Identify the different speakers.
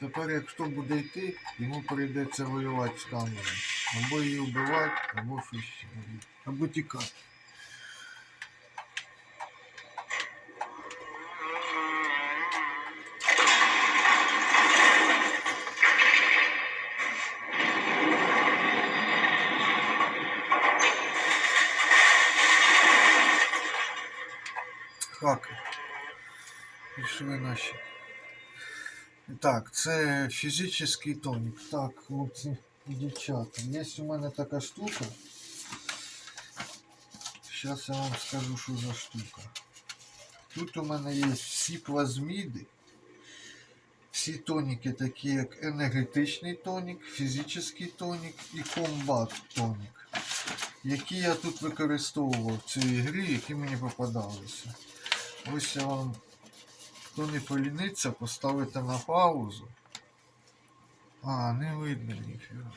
Speaker 1: Тепер, якщо буде йти, йому прийдеться воювати з камерою. Або її вбивати, або щось ще робити. Або тікати. Хаки. Пішли наші. Так, це фізичний тонік. Так, хлопці і дівчата. Є у мене така штука. Зараз я вам скажу, що за штука. Тут у мене є всі плазміди, всі тоніки, такі як енергетичний тонік, фізичний тонік і комбат тонік, які я тут використовував в цій грі, які мені попадалися. Ось я вам, хто не поліниться, поставити на паузу. А, не видно ніфіга.